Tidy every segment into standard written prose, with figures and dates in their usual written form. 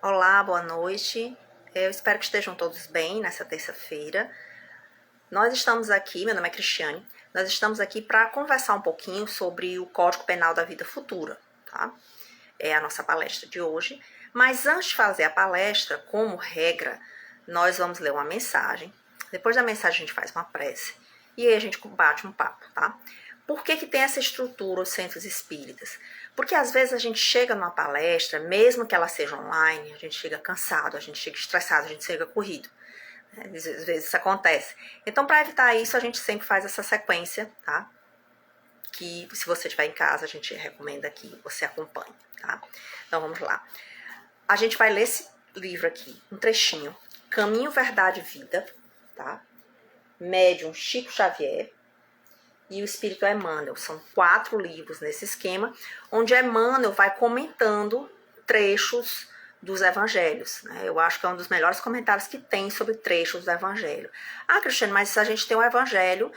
Olá, boa noite. Eu espero que estejam todos bem nessa terça-feira. Nós estamos aqui, meu nome é Cristiane, nós estamos aqui para conversar um pouquinho sobre o Código Penal da Vida Futura, tá? É a nossa palestra de hoje. Mas antes de fazer a palestra, como regra, nós vamos ler uma mensagem. Depois da mensagem a gente faz uma prece e aí a gente bate um papo, tá? Por que tem essa estrutura os centros espíritas? Porque às vezes a gente chega numa palestra, mesmo que ela seja online, a gente chega cansado, a gente chega estressado, a gente chega corrido. Às vezes isso acontece. Então, para evitar isso, a gente sempre faz essa sequência, tá? Que se você estiver em casa, a gente recomenda que você acompanhe, tá? Então, vamos lá. A gente vai ler esse livro aqui, um trechinho. Caminho, Verdade e Vida, tá? Médium Chico Xavier e o Espírito Emmanuel. São 4 livros nesse esquema, onde Emmanuel vai comentando trechos dos evangelhos, né? Eu acho que é um dos melhores comentários que tem sobre trechos do evangelho. Ah, Cristiane, mas a gente tem um evangelho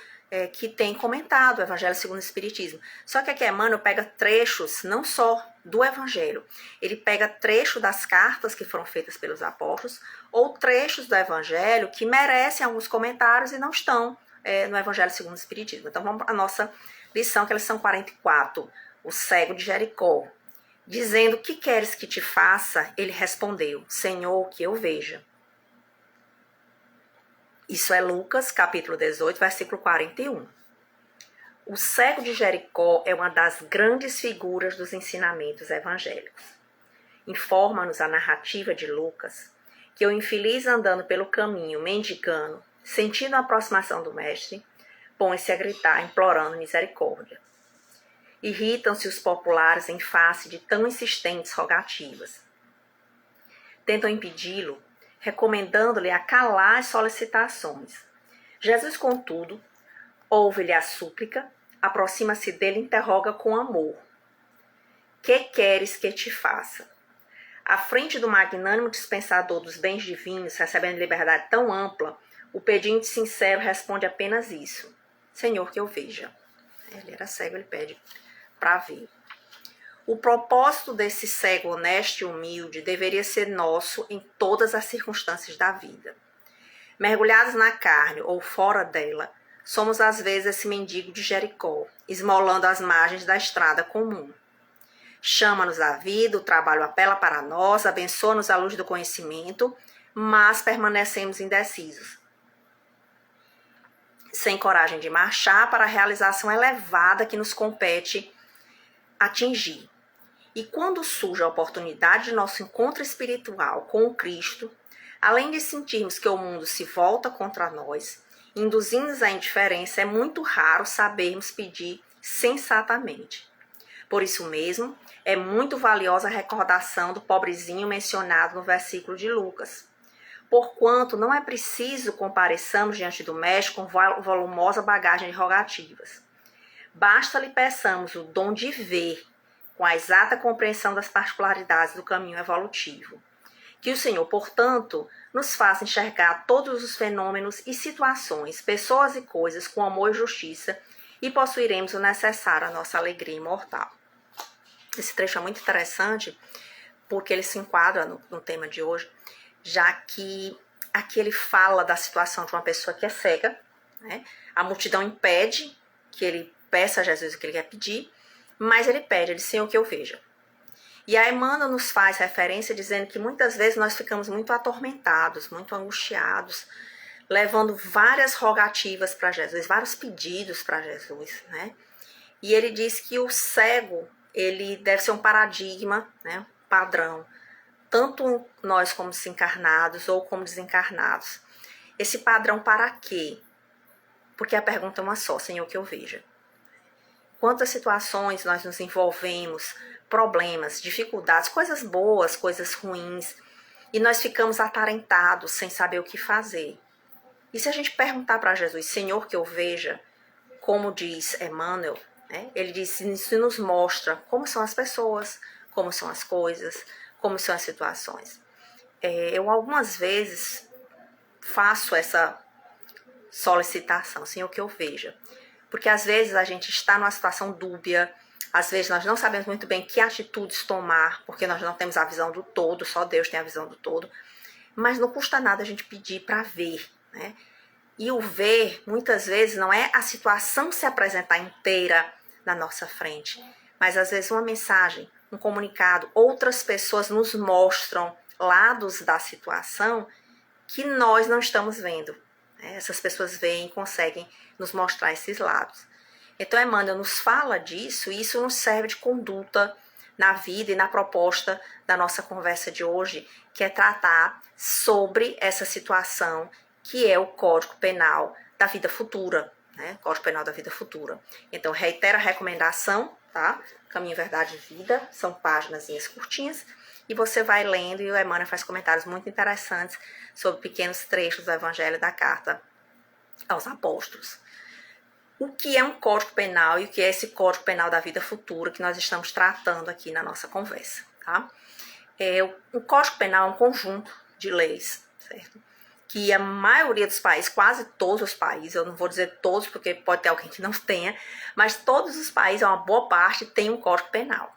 que tem comentado, o evangelho segundo o Espiritismo. Só que aqui Emmanuel pega trechos, não só do evangelho, ele pega trecho das cartas que foram feitas pelos apóstolos, ou trechos do evangelho que merecem alguns comentários e não estão no Evangelho segundo o Espiritismo. Então vamos para a nossa lição, que é a lição 44, o cego de Jericó. Dizendo, que queres que te faça? Ele respondeu, Senhor, que eu veja. Isso é Lucas, capítulo 18, versículo 41. O cego de Jericó é uma das grandes figuras dos ensinamentos evangélicos. Informa-nos a narrativa de Lucas que o infeliz andando pelo caminho, mendigando, sentindo a aproximação do mestre, põe-se a gritar, implorando misericórdia. Irritam-se os populares em face de tão insistentes rogativas. Tentam impedi-lo, recomendando-lhe a calar as solicitações. Jesus, contudo, ouve-lhe a súplica, aproxima-se dele e interroga com amor. Que queres que te faça? À frente do magnânimo dispensador dos bens divinos, recebendo liberdade tão ampla, o pedinte sincero responde apenas isso. Senhor, que eu veja. Ele era cego, ele pede para ver. O propósito desse cego honesto e humilde deveria ser nosso em todas as circunstâncias da vida. Mergulhados na carne ou fora dela, somos às vezes esse mendigo de Jericó, esmolando as margens da estrada comum. Chama-nos a vida, o trabalho apela para nós, abençoa-nos a luz do conhecimento, mas permanecemos indecisos, sem coragem de marchar para a realização elevada que nos compete atingir. E quando surge a oportunidade de nosso encontro espiritual com o Cristo, além de sentirmos que o mundo se volta contra nós, induzindo-nos à indiferença, é muito raro sabermos pedir sensatamente. Por isso mesmo, é muito valiosa a recordação do pobrezinho mencionado no versículo de Lucas. Porquanto não é preciso compareçamos diante do mestre com volumosa bagagem de rogativas. Basta-lhe peçamos o dom de ver, com a exata compreensão das particularidades do caminho evolutivo. Que o Senhor, portanto, nos faça enxergar todos os fenômenos e situações, pessoas e coisas com amor e justiça, e possuiremos o necessário à nossa alegria imortal. Esse trecho é muito interessante, porque ele se enquadra no tema de hoje, já que aqui ele fala da situação de uma pessoa que é cega, né? A multidão impede que ele peça a Jesus o que ele quer pedir, mas ele pede, ele diz, Senhor, que eu veja. E a Emmanuel nos faz referência dizendo que muitas vezes nós ficamos muito atormentados, muito angustiados, levando várias rogativas para Jesus, vários pedidos para Jesus, né? E ele diz que o cego, ele deve ser um paradigma, né? Um padrão, tanto nós como encarnados ou como desencarnados. Esse padrão para quê? Porque a pergunta é uma só, Senhor, que eu veja. Quantas situações nós nos envolvemos, problemas, dificuldades, coisas boas, coisas ruins, e nós ficamos atarentados sem saber o que fazer. E se a gente perguntar para Jesus, Senhor, que eu veja, como diz Emmanuel, né? Ele diz, isso nos mostra como são as pessoas, como são as coisas, como são as situações. Eu algumas vezes faço essa solicitação, Senhor, que eu veja. Porque às vezes a gente está numa situação dúbia, Às vezes nós não sabemos muito bem que atitudes tomar, porque nós não temos a visão do todo, só Deus tem a visão do todo. Mas não custa nada a gente pedir para ver, né? E o ver, muitas vezes, não é a situação se apresentar inteira na nossa frente, mas às vezes uma mensagem, um comunicado, outras pessoas nos mostram lados da situação que nós não estamos vendo. Essas pessoas veem e conseguem nos mostrar esses lados. Então, Emmanuel nos fala disso e isso nos serve de conduta na vida e na proposta da nossa conversa de hoje, que é tratar sobre essa situação que é o Código Penal da Vida Futura, né? Código Penal da Vida Futura. Então, reitero a recomendação, tá? Caminho, Verdade e Vida, são páginas curtinhas, e você vai lendo e o Emmanuel faz comentários muito interessantes sobre pequenos trechos do Evangelho da Carta aos Apóstolos. O que é um Código Penal e o que é esse Código Penal da Vida Futura que nós estamos tratando aqui na nossa conversa, tá? O Código Penal é um conjunto de leis, certo? Que a maioria dos países, quase todos os países, eu não vou dizer todos porque pode ter alguém que não tenha, mas todos os países, uma boa parte, tem um Código Penal.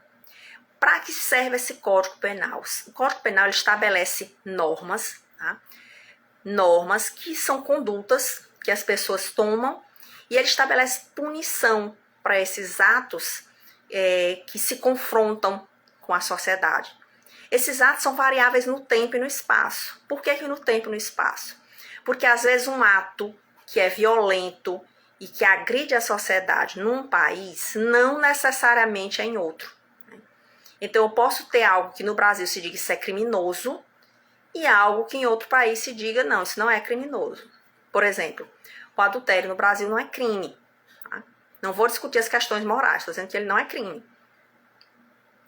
Para que serve esse Código Penal? O Código Penal ele estabelece normas, tá? Normas que são condutas que as pessoas tomam e ele estabelece punição para esses atos que se confrontam com a sociedade. Esses atos são variáveis no tempo e no espaço. Por que no tempo e no espaço? Porque às vezes um ato que é violento e que agride a sociedade num país, não necessariamente é em outro. Então eu posso ter algo que no Brasil se diga isso é criminoso e algo que em outro país se diga não, isso não é criminoso. Por exemplo, o adultério no Brasil não é crime. Tá? Não vou discutir as questões morais, estou dizendo que ele não é crime.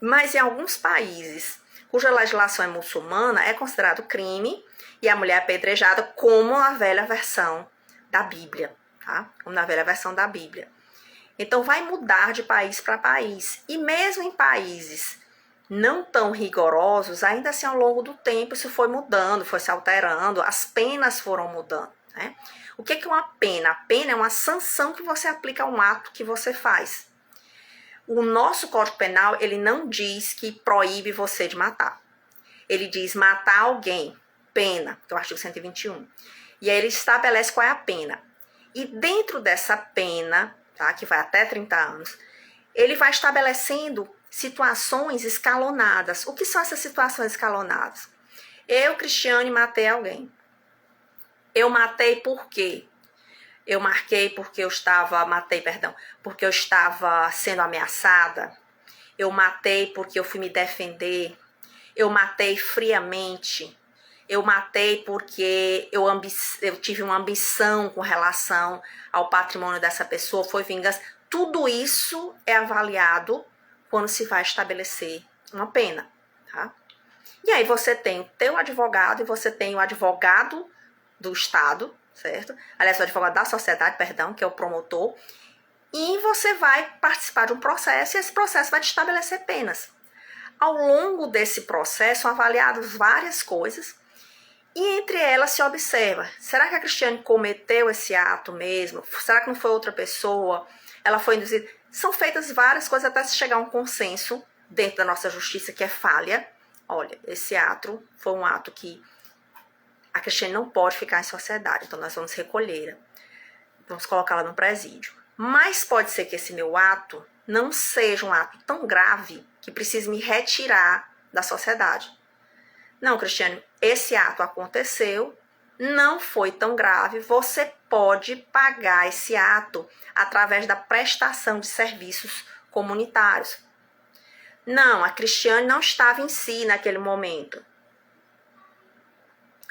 Mas em alguns países cuja legislação é muçulmana, é considerado crime e a mulher é apedrejada como na velha versão da Bíblia, tá? Como na velha versão da Bíblia. Então vai mudar de país para país. E mesmo em países não tão rigorosos, ainda assim ao longo do tempo isso foi mudando, foi se alterando, as penas foram mudando, né? O que é uma pena? A pena é uma sanção que você aplica a um ato que você faz. O nosso Código Penal, ele não diz que proíbe você de matar. Ele diz matar alguém, pena, que é o artigo 121. E aí ele estabelece qual é a pena. E dentro dessa pena, tá, que vai até 30 anos, ele vai estabelecendo situações escalonadas. O que são essas situações escalonadas? Eu, Cristiane, matei alguém. Eu matei por quê? Eu porque eu estava sendo ameaçada. Eu matei porque eu fui me defender. Eu matei friamente. Eu matei porque eu tive uma ambição com relação ao patrimônio dessa pessoa, foi vingança. Tudo isso é avaliado quando se vai estabelecer uma pena, tá? E aí você tem o teu advogado e você tem o advogado do Estado, certo? Aliás, o advogado da sociedade, perdão, que é o promotor. E você vai participar de um processo e esse processo vai te estabelecer penas. Ao longo desse processo, são avaliadas várias coisas e entre elas se observa, será que a Cristiane cometeu esse ato mesmo? Será que não foi outra pessoa? Ela foi induzida? São feitas várias coisas até se chegar a um consenso dentro da nossa justiça que é falha. Olha, esse ato foi um ato que a Cristiane não pode ficar em sociedade, então nós vamos recolhê-la, vamos colocá-la no presídio. Mas pode ser que esse meu ato não seja um ato tão grave que precise me retirar da sociedade. Não, Cristiane, esse ato aconteceu, não foi tão grave, você pode pagar esse ato através da prestação de serviços comunitários. Não, a Cristiane não estava em si naquele momento.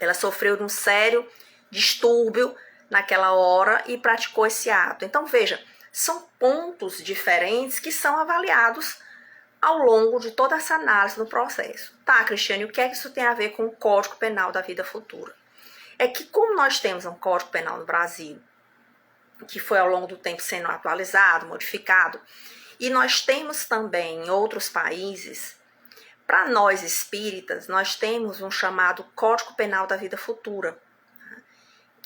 Ela sofreu de um sério distúrbio naquela hora e praticou esse ato. Então, veja, são pontos diferentes que são avaliados ao longo de toda essa análise do processo. Tá, Cristiane, o que é que isso tem a ver com o Código Penal da Vida Futura? É que como nós temos um Código Penal no Brasil, que foi ao longo do tempo sendo atualizado, modificado, e nós temos também em outros países, para nós espíritas, nós temos um chamado Código Penal da Vida Futura,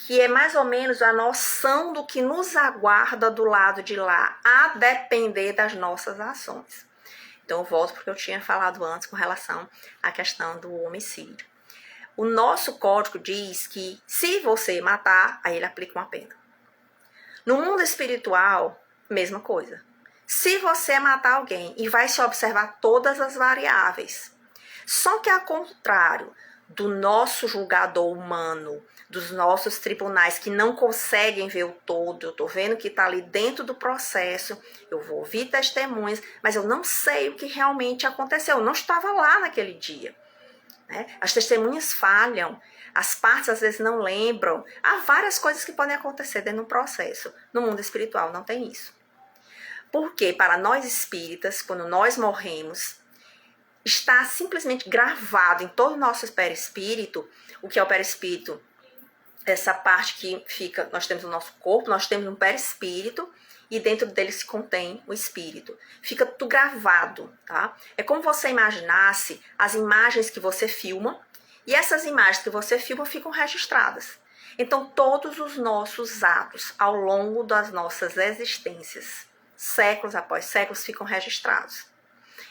que é mais ou menos a noção do que nos aguarda do lado de lá, a depender das nossas ações. Então eu volto porque eu tinha falado antes com relação à questão do homicídio. O nosso código diz que se você matar, aí ele aplica uma pena. No mundo espiritual, mesma coisa. Se você matar alguém e vai se observar todas as variáveis, só que ao contrário do nosso julgador humano, dos nossos tribunais que não conseguem ver o todo, eu estou vendo que está ali dentro do processo, eu vou ouvir testemunhas, mas eu não sei o que realmente aconteceu, eu não estava lá naquele dia. Né? As testemunhas falham, as partes às vezes não lembram, há várias coisas que podem acontecer dentro do processo. No mundo espiritual não tem isso. Porque para nós espíritas, quando nós morremos, está simplesmente gravado em todo o nosso perispírito. O que é o perispírito? Essa parte que fica, nós temos o nosso corpo, nós temos um perispírito e dentro dele se contém o espírito. Fica tudo gravado, tá? É como você imaginasse as imagens que você filma e essas imagens que você filma ficam registradas. Então, todos os nossos atos ao longo das nossas existências, séculos após séculos, ficam registrados.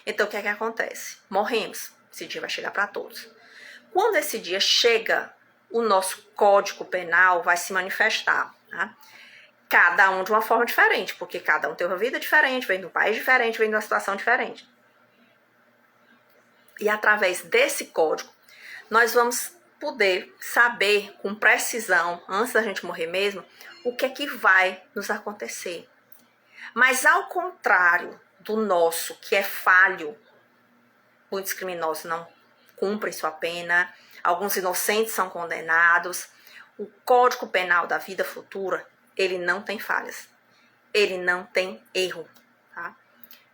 Então, o que é que acontece? Morremos. Esse dia vai chegar para todos. Quando esse dia chega, o nosso código penal vai se manifestar. Tá? Cada um de uma forma diferente, porque cada um tem uma vida diferente, vem de um país diferente, vem de uma situação diferente. E através desse código, nós vamos poder saber com precisão, antes da gente morrer mesmo, o que é que vai nos acontecer. Mas ao contrário do nosso, que é falho, muitos criminosos não cumprem sua pena, alguns inocentes são condenados. O Código Penal da Vida Futura, ele não tem falhas, ele não tem erro, tá?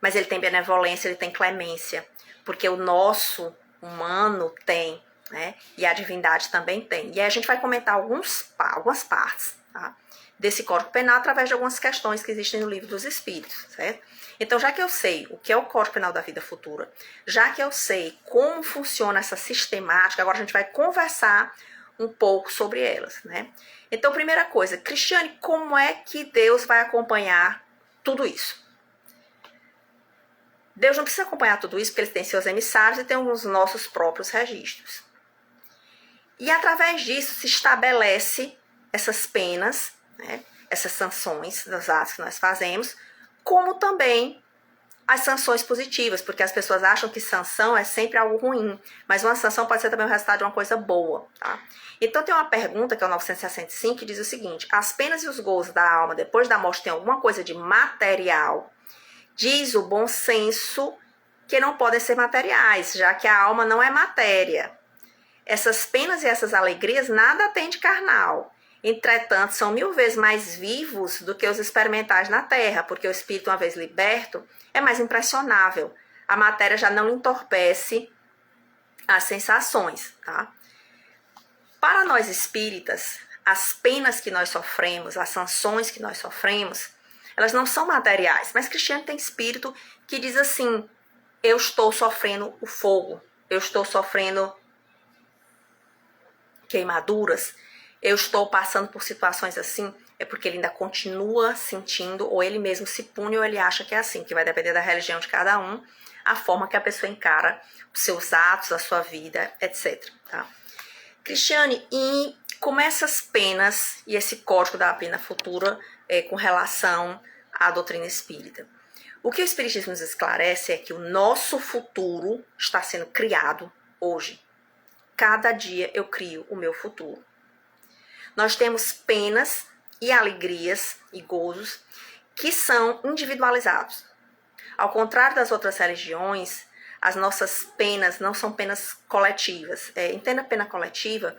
Mas ele tem benevolência, ele tem clemência, porque o nosso humano tem, né? E a divindade também tem. E aí a gente vai comentar algumas partes, tá? Desse Código Penal através de algumas questões que existem no Livro dos Espíritos, certo? Então, já que eu sei o que é o Código Penal da Vida Futura, já que eu sei como funciona essa sistemática, agora a gente vai conversar um pouco sobre elas, né? Então, primeira coisa, Cristiane, como é que Deus vai acompanhar tudo isso? Deus não precisa acompanhar tudo isso porque ele tem seus emissários e tem os nossos próprios registros. E através disso se estabelece essas penas, né? Essas sanções dos atos que nós fazemos, como também as sanções positivas, porque as pessoas acham que sanção é sempre algo ruim, mas uma sanção pode ser também o resultado de uma coisa boa, tá? Então tem uma pergunta, que é o 965, que diz o seguinte: as penas e os gozos da alma depois da morte tem alguma coisa de material? Diz o bom senso que não podem ser materiais, já que a alma não é matéria. Essas penas e essas alegrias nada têm de carnal. Entretanto, são 1000 vezes mais vivos do que os experimentais na Terra, porque o espírito, uma vez liberto, é mais impressionável. A matéria já não entorpece as sensações, tá? Para nós espíritas, as penas que nós sofremos, as sanções que nós sofremos, elas não são materiais. Mas Cristiane tem espírito que diz assim: eu estou sofrendo o fogo, eu estou sofrendo queimaduras, eu estou passando por situações assim, é porque ele ainda continua sentindo, ou ele mesmo se pune, ou ele acha que é assim, que vai depender da religião de cada um, a forma que a pessoa encara os seus atos, a sua vida, etc. Tá? Cristiane, e como essas penas e esse código da pena futura com relação à doutrina espírita? O que o Espiritismo nos esclarece é que o nosso futuro está sendo criado hoje. Cada dia eu crio o meu futuro. Nós temos penas e alegrias e gozos que são individualizados. Ao contrário das outras religiões, as nossas penas não são penas coletivas. Entenda pena coletiva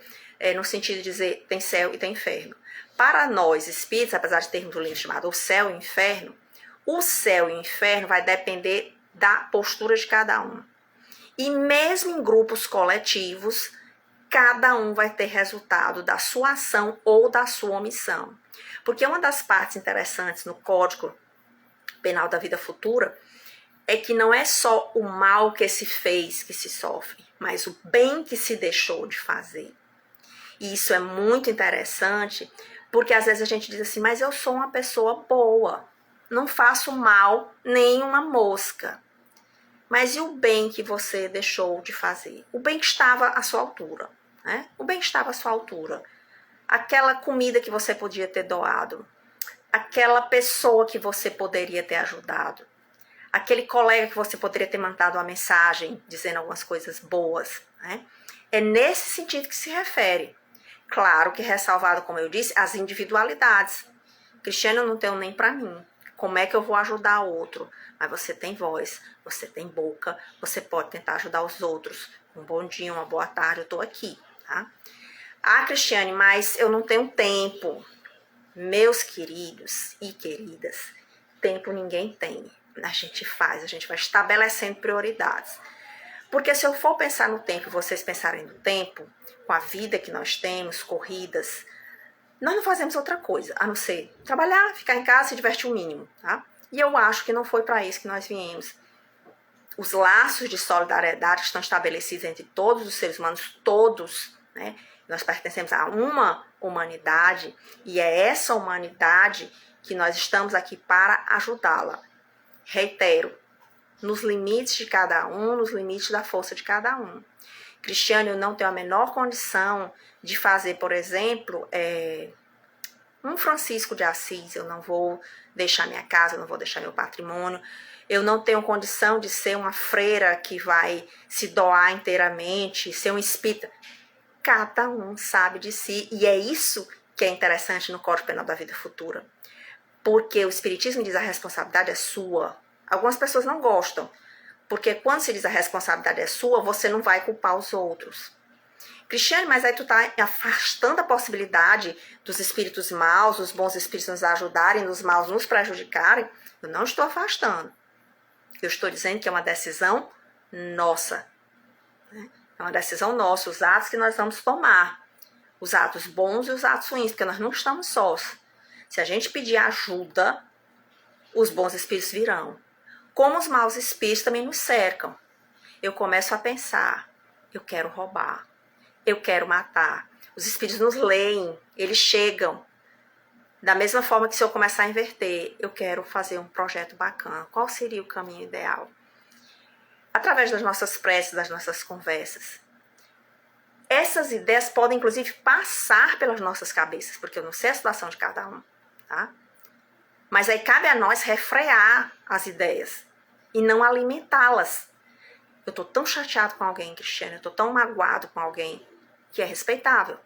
no sentido de dizer tem céu e tem inferno. Para nós espíritos, apesar de termos um livro chamado O Céu e o Inferno, o céu e o inferno vai depender da postura de cada um. E mesmo em grupos coletivos, cada um vai ter resultado da sua ação ou da sua omissão. Porque uma das partes interessantes no Código Penal da Vida Futura é que não é só o mal que se fez que se sofre, mas o bem que se deixou de fazer. E isso é muito interessante, porque às vezes a gente diz assim, mas eu sou uma pessoa boa, não faço mal nem uma mosca. Mas e o bem que você deixou de fazer? O bem que estava à sua altura, né? O bem que estava à sua altura. Aquela comida que você podia ter doado, aquela pessoa que você poderia ter ajudado, aquele colega que você poderia ter mandado uma mensagem dizendo algumas coisas boas, né? É nesse sentido que se refere. Claro que ressalvado, como eu disse, as individualidades. Cristiane, eu não tenho nem para mim. Como é que eu vou ajudar outro? Mas você tem voz, você tem boca, você pode tentar ajudar os outros. Um bom dia, uma boa tarde, eu tô aqui, tá? Ah, Cristiane, mas eu não tenho tempo. Meus queridos e queridas, tempo ninguém tem. A gente faz, a gente vai estabelecendo prioridades. Porque se eu for pensar no tempo e vocês pensarem no tempo, com a vida que nós temos, corridas, nós não fazemos outra coisa, a não ser trabalhar, ficar em casa e se divertir o mínimo, tá? E eu acho que não foi para isso que nós viemos. Os laços de solidariedade que estão estabelecidos entre todos os seres humanos, todos, né? Nós pertencemos a uma humanidade e é essa humanidade que nós estamos aqui para ajudá-la. Reitero, nos limites de cada um, nos limites da força de cada um. Cristiane, eu não tenho a menor condição de fazer, por exemplo, um Francisco de Assis, eu não vou deixar minha casa, eu não vou deixar meu patrimônio, eu não tenho condição de ser uma freira que vai se doar inteiramente, ser um espírita. Cada um sabe de si, e é isso que é interessante no Código Penal da Vida Futura. Porque o Espiritismo diz a responsabilidade é sua. Algumas pessoas não gostam, porque quando se diz a responsabilidade é sua, você não vai culpar os outros. Cristiane, mas aí tu tá afastando a possibilidade dos espíritos maus, os bons espíritos nos ajudarem, os maus nos prejudicarem. Eu não estou afastando. Eu estou dizendo que é uma decisão nossa. É uma decisão nossa, os atos que nós vamos tomar. Os atos bons e os atos ruins, porque nós não estamos sós. Se a gente pedir ajuda, os bons espíritos virão. Como os maus espíritos também nos cercam. Eu começo a pensar, eu quero roubar, eu quero matar. Os espíritos nos leem, eles chegam. Da mesma forma que se eu começar a inverter, eu quero fazer um projeto bacana. Qual seria o caminho ideal? Através das nossas preces, das nossas conversas. Essas ideias podem, inclusive, passar pelas nossas cabeças, porque eu não sei a situação de cada um, tá? Mas aí cabe a nós refrear as ideias e não alimentá-las. Eu tô tão chateado com alguém, Cristiane, eu tô tão magoado com alguém, que é respeitável.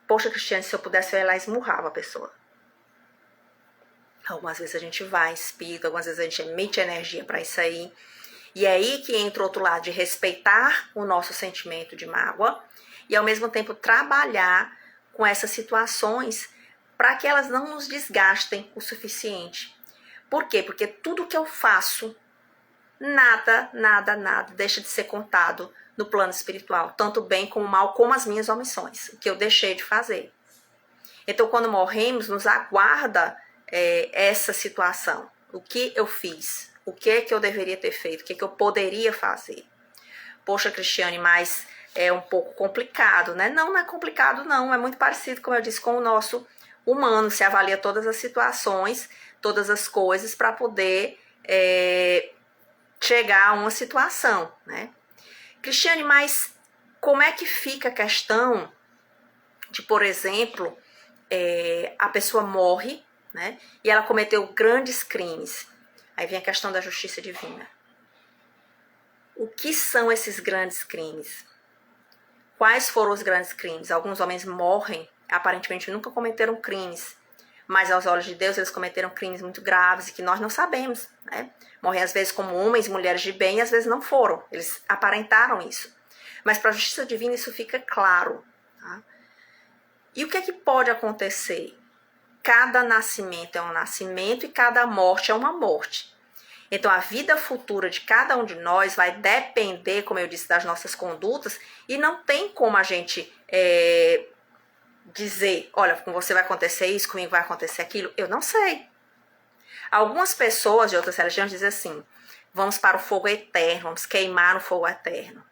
Poxa, Cristiane, se eu pudesse, eu ia lá e esmurrava a pessoa. Algumas vezes a gente vai, espírito, algumas vezes a gente emite energia para isso aí. E é aí que entra o outro lado, de respeitar o nosso sentimento de mágoa e ao mesmo tempo trabalhar com essas situações para que elas não nos desgastem o suficiente. Por quê? Porque tudo que eu faço, nada deixa de ser contado no plano espiritual, tanto bem como mal, como as minhas omissões, o que eu deixei de fazer. Então, quando morremos, nos aguarda essa situação. O que eu fiz? O que é que eu deveria ter feito? O que é que eu poderia fazer? Poxa, Cristiane, mas é um pouco complicado, né? Não, não é complicado, não. É muito parecido, como eu disse, com o nosso humano. Se avalia todas as situações, todas as coisas para poder chegar a uma situação, né? Cristiane, mas como é que fica a questão de, por exemplo, a pessoa morre, né? E ela cometeu grandes crimes. Aí vem a questão da justiça divina. O que são esses grandes crimes? Quais foram os grandes crimes? Alguns homens morrem, aparentemente nunca cometeram crimes, mas aos olhos de Deus eles cometeram crimes muito graves e que nós não sabemos, né? Morrem às vezes como homens, mulheres de bem, e às vezes não foram. Eles aparentaram isso. Mas para a justiça divina isso fica claro, tá? E o que é que pode acontecer? Cada nascimento é um nascimento e cada morte é uma morte. Então, a vida futura de cada um de nós vai depender, como eu disse, das nossas condutas e não tem como a gente dizer, olha, com você vai acontecer isso, comigo vai acontecer aquilo. Eu não sei. Algumas pessoas de outras religiões dizem assim, vamos para o fogo eterno, vamos queimar no fogo eterno.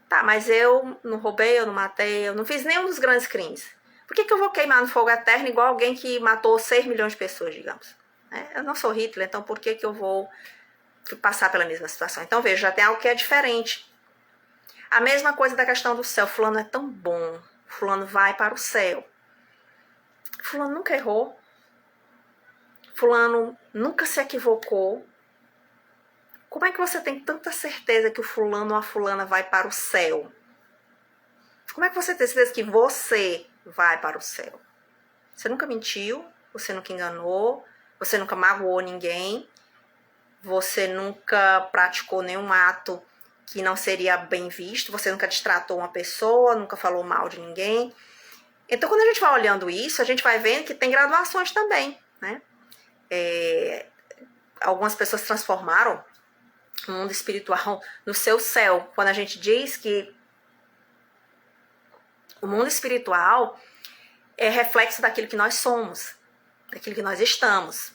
Tá, mas eu não roubei, eu não matei, eu não fiz nenhum dos grandes crimes. Por que eu vou queimar no fogo eterno igual alguém que matou 6 milhões de pessoas, digamos? Eu não sou Hitler, então por que eu vou passar pela mesma situação? Então, veja, já tem algo que é diferente. A mesma coisa da questão do céu. Fulano é tão bom. Fulano vai para o céu. Fulano nunca errou. Fulano nunca se equivocou. Como é que você tem tanta certeza que o fulano ou a fulana vai para o céu? Como é que você tem certeza que você vai para o céu? Você nunca mentiu, você nunca enganou, você nunca magoou ninguém, você nunca praticou nenhum ato que não seria bem visto, você nunca destratou uma pessoa, nunca falou mal de ninguém. Então, quando a gente vai olhando isso, a gente vai vendo que tem graduações também, né? Algumas pessoas transformaram o mundo espiritual no seu céu. Quando a gente diz que o mundo espiritual é reflexo daquilo que nós somos, daquilo que nós estamos.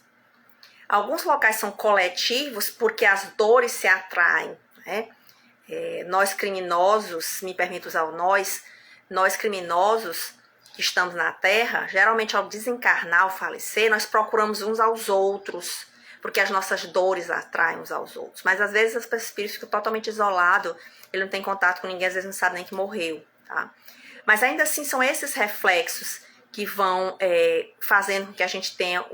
Alguns locais são coletivos porque as dores se atraem, né? Nós criminosos, me permito usar o nós criminosos que estamos na Terra, geralmente ao desencarnar, ao falecer, nós procuramos uns aos outros, porque as nossas dores atraem uns aos outros. Mas às vezes o espírito fica totalmente isolado, ele não tem contato com ninguém, às vezes não sabe nem que morreu, tá? Mas ainda assim são esses reflexos que vão fazendo com que a gente tenha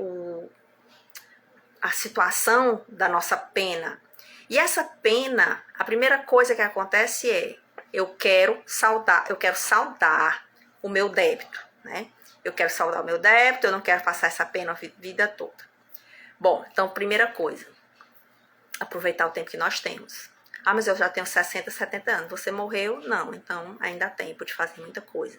a situação da nossa pena. E essa pena, a primeira coisa que acontece é, eu quero saldar o meu débito, né? Eu quero saldar o meu débito, eu não quero passar essa pena a vida toda. Bom, então, primeira coisa, aproveitar o tempo que nós temos. Ah, mas eu já tenho 60, 70 anos. Você morreu? Não, então ainda há tempo de fazer muita coisa.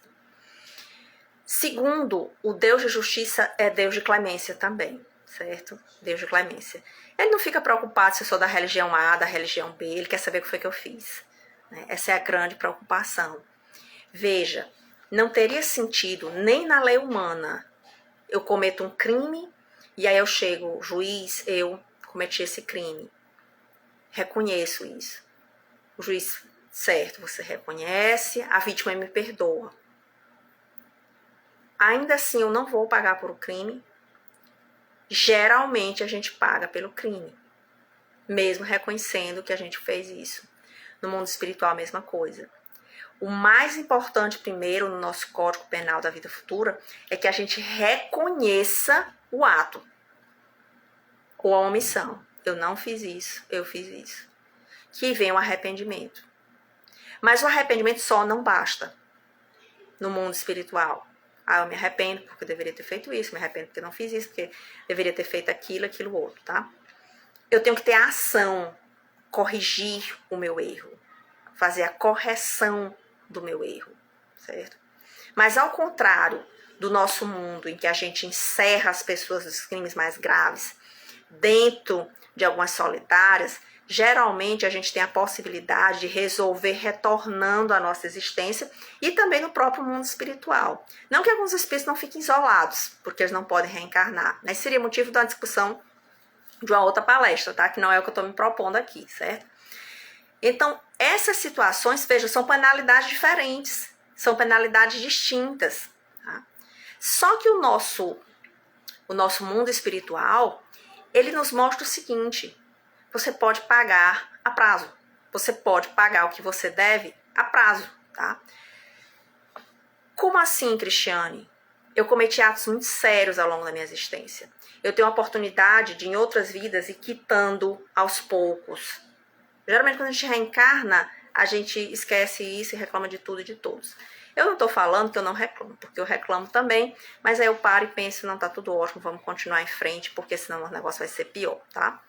Segundo, o Deus de justiça é Deus de clemência também, certo? Deus de clemência. Ele não fica preocupado se eu sou da religião A, da religião B, ele quer saber o que foi que eu fiz, né? Essa é a grande preocupação. Veja, não teria sentido nem na lei humana eu cometo um crime e aí eu chego, juiz, eu cometi esse crime. Reconheço isso. O juiz, certo, você reconhece, a vítima me perdoa. Ainda assim, eu não vou pagar por o crime. Geralmente, a gente paga pelo crime, mesmo reconhecendo que a gente fez isso. No mundo espiritual, a mesma coisa. O mais importante, primeiro, no nosso Código Penal da Vida Futura, é que a gente reconheça o ato ou a omissão. Eu não fiz isso, eu fiz isso. Que vem o arrependimento. Mas o arrependimento só não basta no mundo espiritual. Ah, eu me arrependo porque eu deveria ter feito isso, me arrependo porque eu não fiz isso, porque deveria ter feito aquilo outro, tá? Eu tenho que ter a ação, corrigir o meu erro, fazer a correção do meu erro, certo? Mas ao contrário do nosso mundo, em que a gente encerra as pessoas dos crimes mais graves dentro de algumas solitárias, geralmente a gente tem a possibilidade de resolver retornando à nossa existência e também no próprio mundo espiritual. Não que alguns espíritos não fiquem isolados, porque eles não podem reencarnar, mas seria motivo de uma discussão de uma outra palestra, tá? Que não é o que eu estou me propondo aqui, certo? Então, essas situações, veja, são penalidades diferentes, são penalidades distintas, tá? Só que o nosso mundo espiritual, ele nos mostra o seguinte: você pode pagar a prazo. Você pode pagar o que você deve a prazo, tá? Como assim, Cristiane? Eu cometi atos muito sérios ao longo da minha existência. Eu tenho a oportunidade de, em outras vidas, ir quitando aos poucos. Geralmente, quando a gente reencarna, a gente esquece isso e reclama de tudo e de todos. Eu não estou falando que eu não reclamo, porque eu reclamo também, mas aí eu paro e penso, não, tá tudo ótimo, vamos continuar em frente, porque senão o negócio vai ser pior, tá?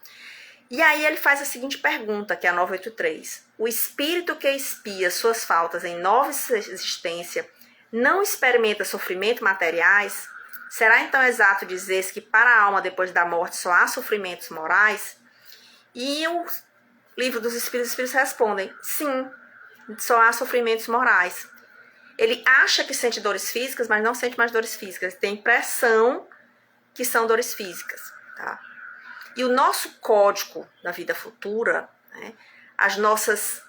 E aí ele faz a seguinte pergunta, que é a 983. O espírito que expia suas faltas em nova existência não experimenta sofrimentos materiais? Será então exato dizer-se que para a alma depois da morte só há sofrimentos morais? E o livro dos espíritos respondem, sim, só há sofrimentos morais. Ele acha que sente dores físicas, mas não sente mais dores físicas. Ele tem a impressão que são dores físicas, tá? E o nosso código da vida futura, né, as nossas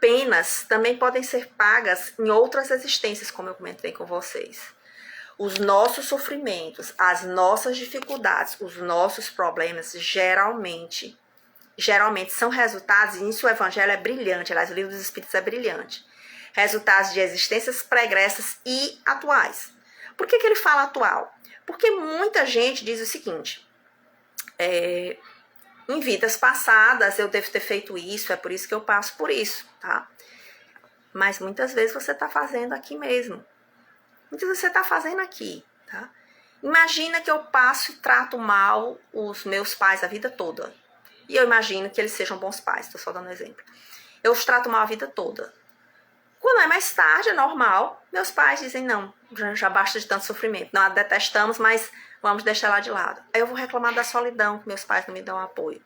penas também podem ser pagas em outras existências, como eu comentei com vocês. Os nossos sofrimentos, as nossas dificuldades, os nossos problemas, geralmente são resultados, e nisso o Evangelho é brilhante, aliás, o Livro dos Espíritos é brilhante, resultados de existências pregressas e atuais. Por que ele fala atual? Porque muita gente diz o seguinte, em vidas passadas eu devo ter feito isso, é por isso que eu passo por isso, tá? Mas muitas vezes você está fazendo aqui mesmo. Muitas vezes você está fazendo aqui, tá? Imagina que eu passo e trato mal os meus pais a vida toda. E eu imagino que eles sejam bons pais, estou só dando um exemplo. Eu os trato mal a vida toda. Quando é mais tarde, é normal, meus pais dizem, não, já basta de tanto sofrimento. Não a detestamos, mas vamos deixar ela de lado. Aí eu vou reclamar da solidão, que meus pais não me dão apoio.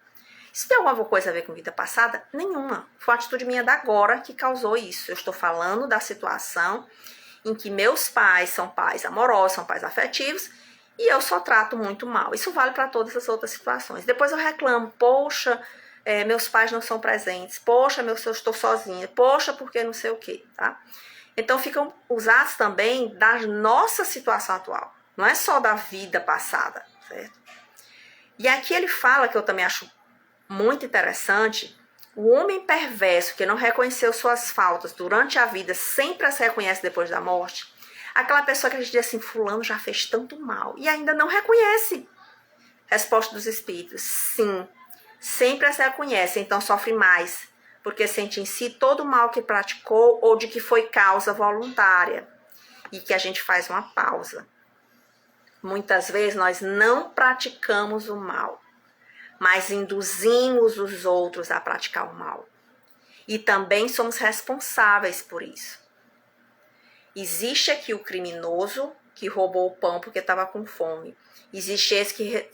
Isso tem alguma coisa a ver com vida passada? Nenhuma. Foi uma atitude minha da agora que causou isso. Eu estou falando da situação em que meus pais são pais amorosos, são pais afetivos, e eu só trato muito mal. Isso vale para todas as outras situações. Depois eu reclamo, poxa, meus pais não são presentes, poxa, eu estou sozinha, poxa, porque não sei o quê, tá? Então ficam usados também da nossa situação atual, não é só da vida passada, certo? E aqui ele fala, que eu também acho muito interessante, o homem perverso que não reconheceu suas faltas durante a vida sempre as reconhece depois da morte. Aquela pessoa que a gente diz assim, fulano já fez tanto mal e ainda não reconhece. Resposta dos espíritos, sim, sempre as reconhece, então sofre mais, porque sente em si todo o mal que praticou ou de que foi causa voluntária. E que a gente faz uma pausa. Muitas vezes nós não praticamos o mal, mas induzimos os outros a praticar o mal. E também somos responsáveis por isso. Existe aqui o criminoso que roubou o pão porque estava com fome. Existe esse que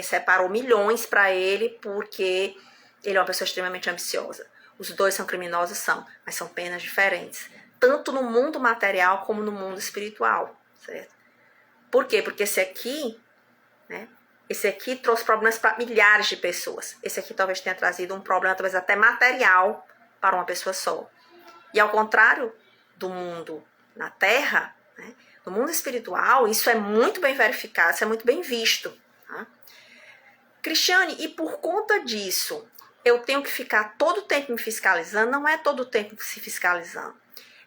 separou milhões para ele porque ele é uma pessoa extremamente ambiciosa. Os dois são criminosos, mas são penas diferentes. Tanto no mundo material como no mundo espiritual, certo? Por quê? Porque esse aqui trouxe problemas para milhares de pessoas. Esse aqui talvez tenha trazido um problema, talvez até material, para uma pessoa só. E ao contrário do mundo na Terra, no mundo espiritual, isso é muito bem verificado, isso é muito bem visto. Tá? Cristiane, e por conta disso, eu tenho que ficar todo o tempo me fiscalizando? Não é todo o tempo se fiscalizando.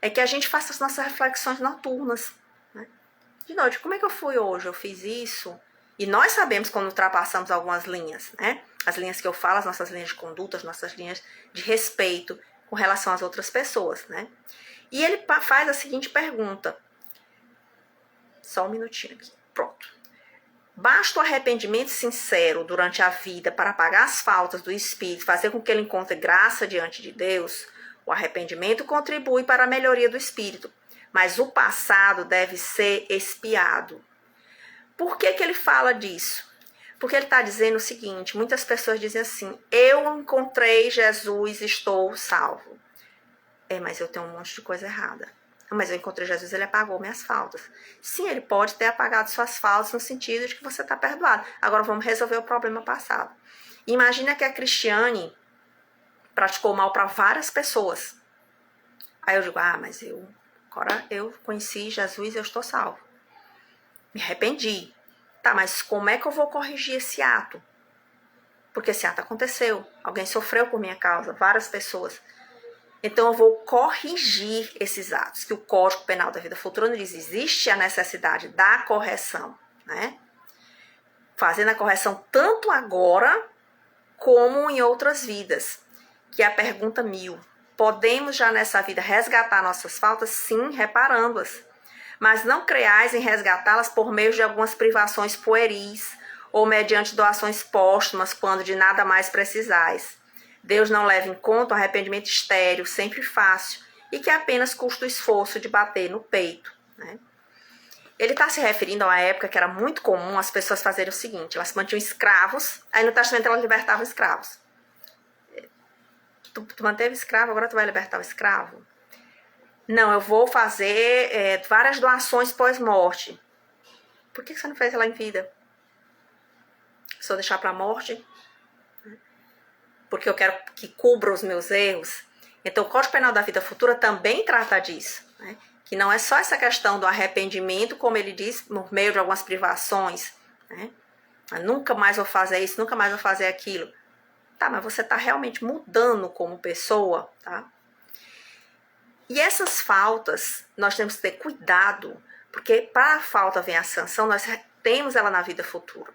É que a gente faça as nossas reflexões noturnas. Né? De noite, como é que eu fui hoje? Eu fiz isso? E nós sabemos quando ultrapassamos algumas linhas, né? As linhas que eu falo, as nossas linhas de conduta, as nossas linhas de respeito com relação às outras pessoas, né? E ele faz a seguinte pergunta. Só um minutinho aqui. Pronto. Basta o arrependimento sincero durante a vida para apagar as faltas do espírito, fazer com que ele encontre graça diante de Deus? O arrependimento contribui para a melhoria do espírito, mas o passado deve ser expiado. Por que ele fala disso? Porque ele está dizendo o seguinte, muitas pessoas dizem assim, eu encontrei Jesus, estou salvo. Mas eu tenho um monte de coisa errada. Mas eu encontrei Jesus, ele apagou minhas faltas. Sim, ele pode ter apagado suas faltas no sentido de que você está perdoado. Agora vamos resolver o problema passado. Imagina que a Cristiane praticou mal para várias pessoas. Aí eu digo, mas agora eu conheci Jesus e eu estou salvo. Me arrependi. Tá, mas como é que eu vou corrigir esse ato? Porque esse ato aconteceu. Alguém sofreu por minha causa, várias pessoas. Então eu vou corrigir esses atos, que o Código Penal da Vida Futura diz, existe a necessidade da correção, né? Fazendo a correção tanto agora como em outras vidas. Que é a pergunta 1000. Podemos já nessa vida resgatar nossas faltas? Sim, reparando-as. Mas não creais em resgatá-las por meio de algumas privações pueris ou mediante doações póstumas quando de nada mais precisais. Deus não leva em conta o arrependimento estéril, sempre fácil, e que apenas custa o esforço de bater no peito. Né? Ele está se referindo a uma época que era muito comum as pessoas fazerem o seguinte, elas mantinham escravos, aí no testamento elas libertavam escravos. Tu manteve escravo, agora tu vai libertar o escravo? Não, eu vou fazer várias doações pós-morte. Por que você não fez ela em vida? Se eu deixar para a morte? Porque eu quero que cubra os meus erros. Então, o Código Penal da Vida Futura também trata disso, né? Que não é só essa questão do arrependimento, como ele diz, por meio de algumas privações, né? Nunca mais vou fazer isso, nunca mais vou fazer aquilo. Tá, mas você está realmente mudando como pessoa, tá? E essas faltas, nós temos que ter cuidado, porque para a falta vem a sanção, nós temos ela na vida futura.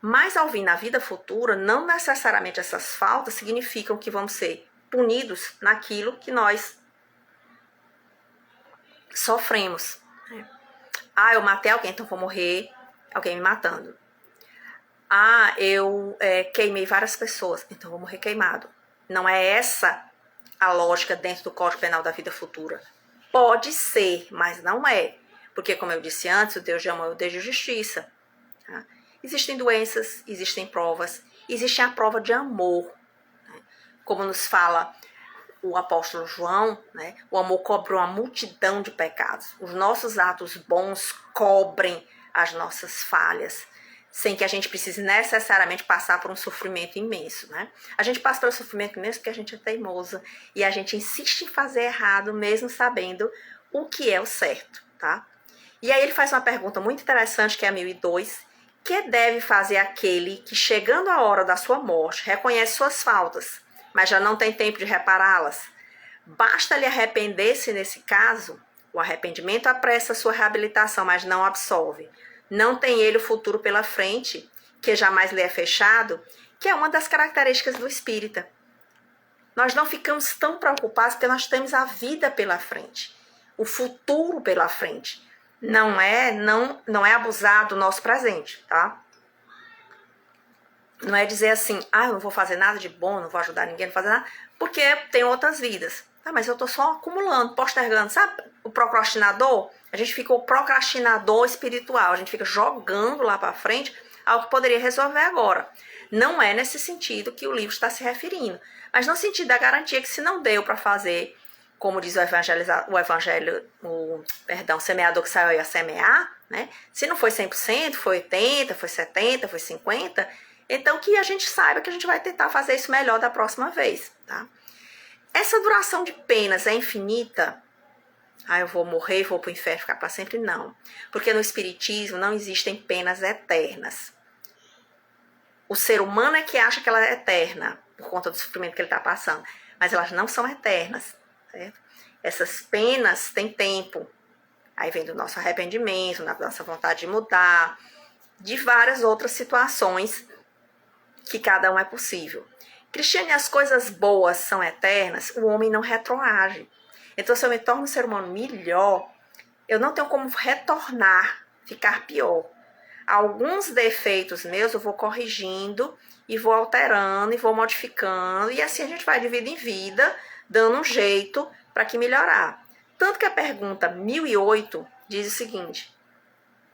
Mas ao vir na vida futura, não necessariamente essas faltas significam que vamos ser punidos naquilo que nós sofremos. Ah, eu matei alguém, então vou morrer alguém me matando. Ah, eu queimei várias pessoas, então vou morrer queimado. Não é essa a lógica dentro do Código Penal da Vida Futura. Pode ser, mas não é. Porque, como eu disse antes, o Deus de amor é o Deus de justiça. Tá? Existem doenças, existem provas, existe a prova de amor. Né? Como nos fala o apóstolo João, né? O amor cobre uma multidão de pecados. Os nossos atos bons cobrem as nossas falhas, sem que a gente precise necessariamente passar por um sofrimento imenso, né? A gente passa pelo sofrimento imenso porque a gente é teimosa e a gente insiste em fazer errado, mesmo sabendo o que é o certo, tá? E aí ele faz uma pergunta muito interessante, que é a 1002, que deve fazer aquele que, chegando a hora da sua morte, reconhece suas faltas, mas já não tem tempo de repará-las? Basta-lhe arrepender-se nesse caso? O arrependimento apressa sua reabilitação, mas não absolve. Não tem ele o futuro pela frente, que jamais lhe é fechado, que é uma das características do espírita. Nós não ficamos tão preocupados porque nós temos a vida pela frente, o futuro pela frente. Não é abusar do nosso presente, tá? Não é dizer assim, eu não vou fazer nada de bom, não vou ajudar ninguém, não vou fazer nada, porque tem outras vidas. Mas eu tô só acumulando, postergando, sabe? O procrastinador, a gente fica o procrastinador espiritual, a gente fica jogando lá para frente algo que poderia resolver agora. Não é nesse sentido que o livro está se referindo, mas no sentido da garantia que se não deu para fazer, como diz o semeador que saiu a semear, né? Se não foi 100%, foi 80%, foi 70%, foi 50%, então que a gente saiba que a gente vai tentar fazer isso melhor da próxima vez, tá? Essa duração de penas é infinita? Eu vou morrer, vou para o inferno, ficar para sempre? Não. Porque no Espiritismo não existem penas eternas. O ser humano é que acha que ela é eterna, por conta do sofrimento que ele está passando. Mas elas não são eternas. Certo? Essas penas têm tempo. Aí vem do nosso arrependimento, da nossa vontade de mudar, de várias outras situações que cada um é possível. Cristiane, as coisas boas são eternas, o homem não retroage. Então, se eu me torno um ser humano melhor, eu não tenho como retornar, ficar pior. Alguns defeitos meus eu vou corrigindo e vou alterando e vou modificando, e assim a gente vai de vida em vida, dando um jeito para que melhorar. Tanto que a pergunta 1008 diz o seguinte: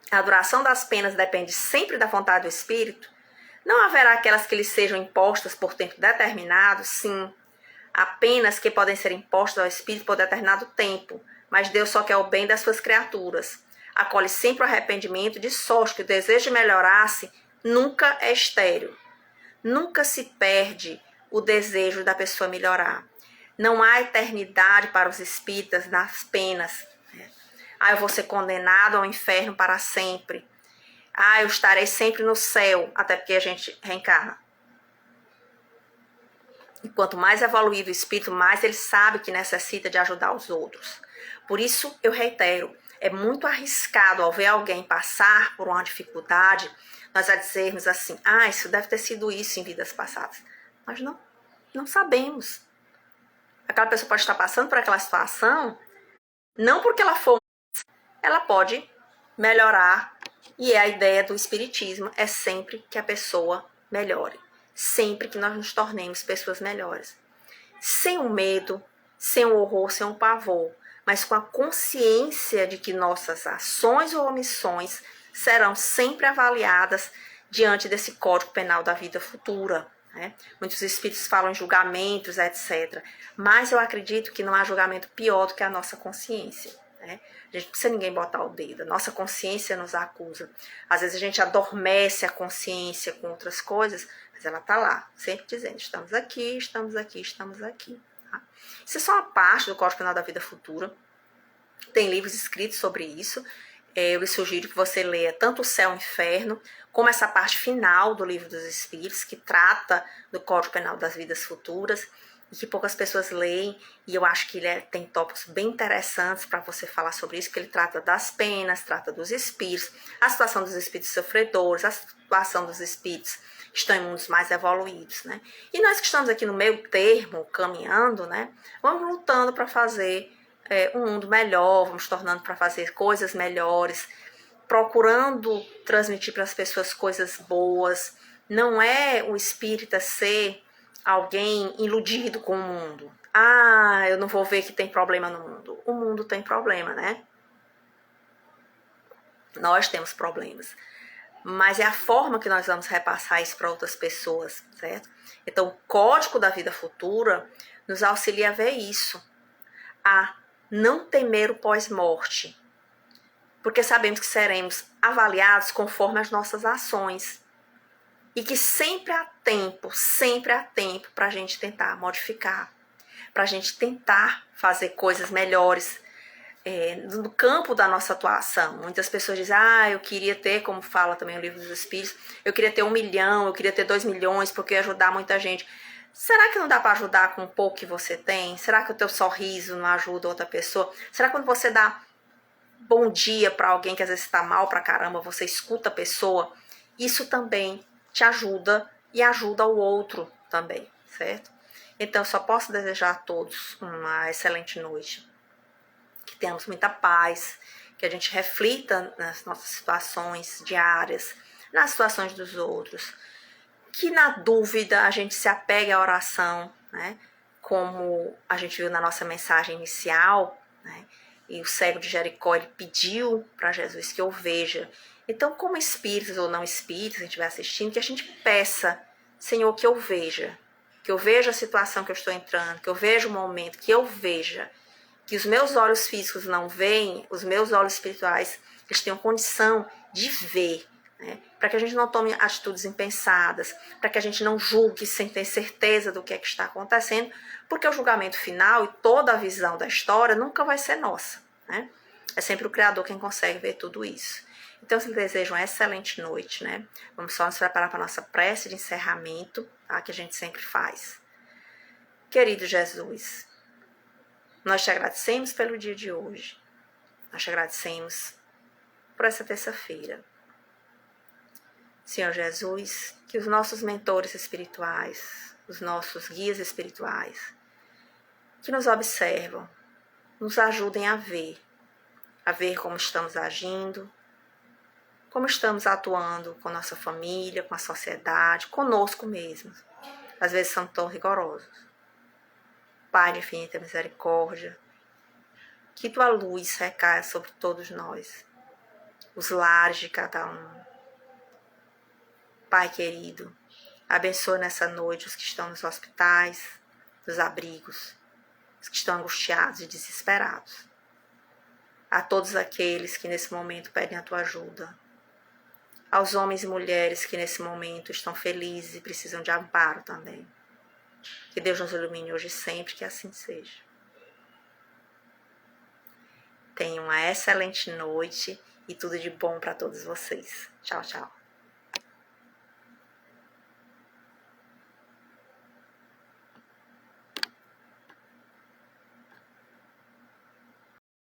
a duração das penas depende sempre da vontade do espírito? Não haverá aquelas que lhes sejam impostas por tempo determinado? Sim. Há penas que podem ser impostas ao espírito por determinado tempo, mas Deus só quer o bem das suas criaturas. Acolhe sempre o arrependimento, de sorte que o desejo de melhorar-se nunca é estéril. Nunca se perde o desejo da pessoa melhorar. Não há eternidade para os espíritas nas penas. Eu vou ser condenado ao inferno para sempre. Eu estarei sempre no céu, até porque a gente reencarna. E quanto mais evoluído o espírito, mais ele sabe que necessita de ajudar os outros. Por isso, eu reitero, é muito arriscado ao ver alguém passar por uma dificuldade, nós a dizermos assim, isso deve ter sido isso em vidas passadas. Nós não sabemos. Aquela pessoa pode estar passando por aquela situação, não porque ela pode melhorar. E a ideia do espiritismo é sempre que a pessoa melhore. Sempre que nós nos tornemos pessoas melhores. Sem o medo, sem o horror, sem o pavor, mas com a consciência de que nossas ações ou omissões serão sempre avaliadas diante desse Código Penal da Vida Futura. Né? Muitos espíritos falam em julgamentos, etc. Mas eu acredito que não há julgamento pior do que a nossa consciência. Né? A gente não precisa ninguém botar o dedo, a nossa consciência nos acusa. Às vezes a gente adormece a consciência com outras coisas, mas ela está lá, sempre dizendo, estamos aqui, estamos aqui, estamos aqui. Tá? Isso é só uma parte do Código Penal da Vida Futura. Tem livros escritos sobre isso. Eu lhe sugiro que você leia tanto o Céu e o Inferno, como essa parte final do Livro dos Espíritos, que trata do Código Penal das Vidas Futuras, e que poucas pessoas leem, e eu acho que ele tem tópicos bem interessantes para você falar sobre isso, que ele trata das penas, trata dos espíritos, a situação dos espíritos sofredores, a situação dos espíritos que estão em mundos mais evoluídos, né? E nós que estamos aqui no meio termo, caminhando, né? Vamos lutando para fazer um mundo melhor, vamos tornando para fazer coisas melhores, procurando transmitir para as pessoas coisas boas. Não é o espírita ser alguém iludido com o mundo. Ah, eu não vou ver que tem problema no mundo. O mundo tem problema, né? Nós temos problemas. Mas é a forma que nós vamos repassar isso para outras pessoas, certo? Então, o Código da Vida Futura nos auxilia a ver isso. A não temer o pós-morte. Porque sabemos que seremos avaliados conforme as nossas ações. E que sempre há tempo para a gente tentar modificar, para a gente tentar fazer coisas melhores no campo da nossa atuação. Muitas pessoas dizem, eu queria ter, como fala também o Livro dos Espíritos, eu queria ter 1 milhão, eu queria ter 2 milhões, porque eu ia ajudar muita gente. Será que não dá para ajudar com o pouco que você tem? Será que o teu sorriso não ajuda outra pessoa? Será que quando você dá bom dia para alguém que às vezes está mal pra caramba, você escuta a pessoa? Isso também te ajuda e ajuda o outro também, certo? Então, eu só posso desejar a todos uma excelente noite. Que tenhamos muita paz, que a gente reflita nas nossas situações diárias, nas situações dos outros. Que na dúvida a gente se apegue à oração, né? Como a gente viu na nossa mensagem inicial, né? E o cego de Jericó, ele pediu para Jesus que eu veja. Então, como espíritos ou não espíritos, a gente vai assistindo, que a gente peça, Senhor, que eu veja a situação que eu estou entrando, que eu veja o momento, que eu veja, que os meus olhos físicos não veem, os meus olhos espirituais, eles tenham condição de ver, né? Para que a gente não tome atitudes impensadas, para que a gente não julgue sem ter certeza do que é que está acontecendo, porque o julgamento final e toda a visão da história nunca vai ser nossa, né? É sempre o Criador quem consegue ver tudo isso. Então, eu desejo uma excelente noite, né? Vamos só nos preparar para a nossa prece de encerramento, tá? Que a gente sempre faz. Querido Jesus, nós te agradecemos pelo dia de hoje. Nós te agradecemos por essa terça-feira. Senhor Jesus, que os nossos mentores espirituais, os nossos guias espirituais, que nos observam, nos ajudem a ver como estamos agindo, como estamos atuando com nossa família, com a sociedade, conosco mesmo. Às vezes são tão rigorosos. Pai de infinita misericórdia, que tua luz recaia sobre todos nós, os lares de cada um. Pai querido, abençoa nessa noite os que estão nos hospitais, nos abrigos, os que estão angustiados e desesperados. A todos aqueles que nesse momento pedem a tua ajuda. Aos homens e mulheres que nesse momento estão felizes e precisam de amparo também. Que Deus nos ilumine hoje e sempre, que assim seja. Tenham uma excelente noite e tudo de bom para todos vocês. Tchau, tchau.